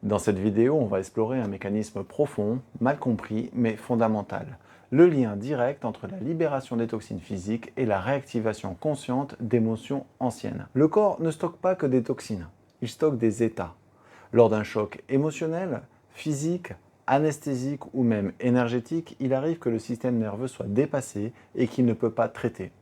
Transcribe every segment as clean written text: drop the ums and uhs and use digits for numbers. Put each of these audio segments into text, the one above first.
Dans cette vidéo, on va explorer un mécanisme profond, mal compris, mais fondamental. Le lien direct entre la libération des toxines physiques et la réactivation consciente d'émotions anciennes. Le corps ne stocke pas que des toxines, il stocke des états. Lors d'un choc émotionnel, physique, anesthésique ou même énergétique, il arrive que le système nerveux soit dépassé et qu'il ne peut pas traiter.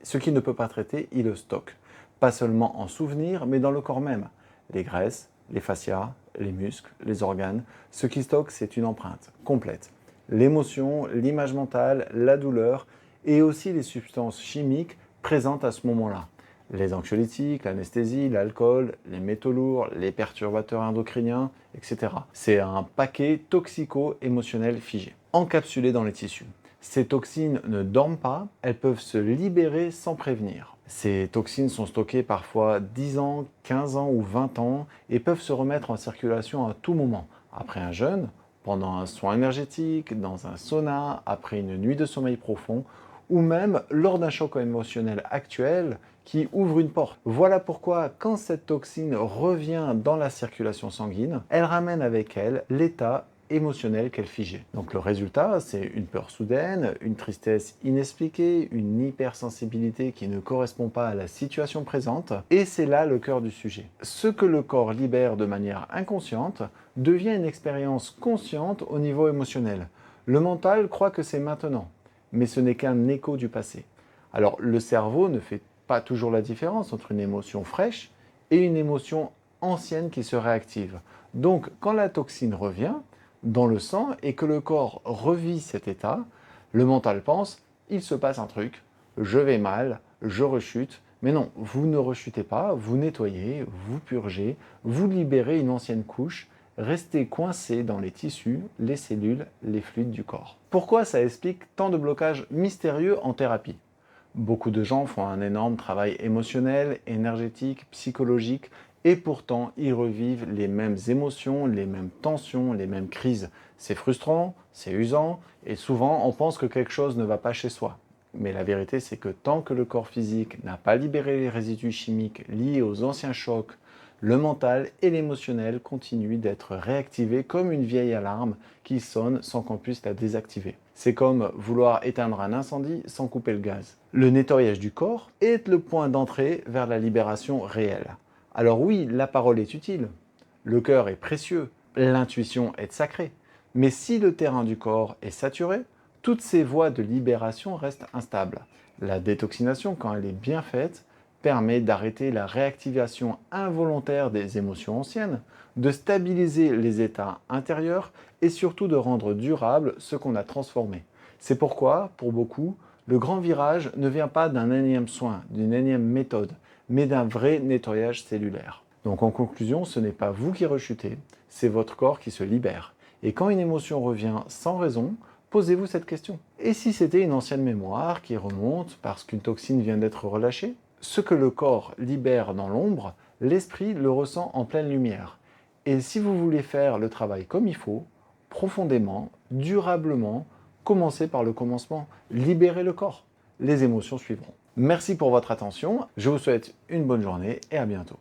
Ce qu'il ne peut pas traiter, il le stocke. Pas seulement en souvenir, mais dans le corps même. Les graisses, les fascias, les muscles, les organes, ce qui stocke, c'est une empreinte complète. L'émotion, l'image mentale, la douleur et aussi les substances chimiques présentes à ce moment-là. Les anxiolytiques, l'anesthésie, l'alcool, les métaux lourds, les perturbateurs endocriniens, etc. C'est un paquet toxico-émotionnel figé, encapsulé dans les tissus. Ces toxines ne dorment pas, elles peuvent se libérer sans prévenir. Ces toxines sont stockées parfois 10 ans, 15 ans ou 20 ans et peuvent se remettre en circulation à tout moment. Après un jeûne, pendant un soin énergétique, dans un sauna, après une nuit de sommeil profond ou même lors d'un choc émotionnel actuel qui ouvre une porte. Voilà pourquoi quand cette toxine revient dans la circulation sanguine, elle ramène avec elle l'état émotionnel qu'elle figeait. Donc le résultat, c'est une peur soudaine, une tristesse inexpliquée, une hypersensibilité qui ne correspond pas à la situation présente, et c'est là le cœur du sujet. Ce que le corps libère de manière inconsciente devient une expérience consciente au niveau émotionnel. Le mental croit que c'est maintenant, mais ce n'est qu'un écho du passé. Alors le cerveau ne fait pas toujours la différence entre une émotion fraîche et une émotion ancienne qui se réactive. Donc quand la toxine revient dans le sang et que le corps revit cet état, le mental pense « il se passe un truc, je vais mal, je rechute ». Mais non, vous ne rechutez pas, vous nettoyez, vous purgez, vous libérez une ancienne couche, restez coincé dans les tissus, les cellules, les fluides du corps. Pourquoi ça explique tant de blocages mystérieux en thérapie ? Beaucoup de gens font un énorme travail émotionnel, énergétique, psychologique, et pourtant ils revivent les mêmes émotions, les mêmes tensions, les mêmes crises. C'est frustrant, c'est usant, et souvent on pense que quelque chose ne va pas chez soi. Mais la vérité, c'est que tant que le corps physique n'a pas libéré les résidus chimiques liés aux anciens chocs, le mental et l'émotionnel continuent d'être réactivés comme une vieille alarme qui sonne sans qu'on puisse la désactiver. C'est comme vouloir éteindre un incendie sans couper le gaz. Le nettoyage du corps est le point d'entrée vers la libération réelle. Alors oui, la parole est utile, le cœur est précieux, l'intuition est sacrée. Mais si le terrain du corps est saturé, toutes ces voies de libération restent instables. La détoxination, quand elle est bien faite, permet d'arrêter la réactivation involontaire des émotions anciennes, de stabiliser les états intérieurs et surtout de rendre durable ce qu'on a transformé. C'est pourquoi, pour beaucoup, le grand virage ne vient pas d'un énième soin, d'une énième méthode, mais d'un vrai nettoyage cellulaire. Donc en conclusion, ce n'est pas vous qui rechutez, c'est votre corps qui se libère. Et quand une émotion revient sans raison, posez-vous cette question. Et si c'était une ancienne mémoire qui remonte parce qu'une toxine vient d'être relâchée ? Ce que le corps libère dans l'ombre, l'esprit le ressent en pleine lumière. Et si vous voulez faire le travail comme il faut, profondément, durablement, commencez par le commencement. Libérez le corps. Les émotions suivront. Merci pour votre attention. Je vous souhaite une bonne journée et à bientôt.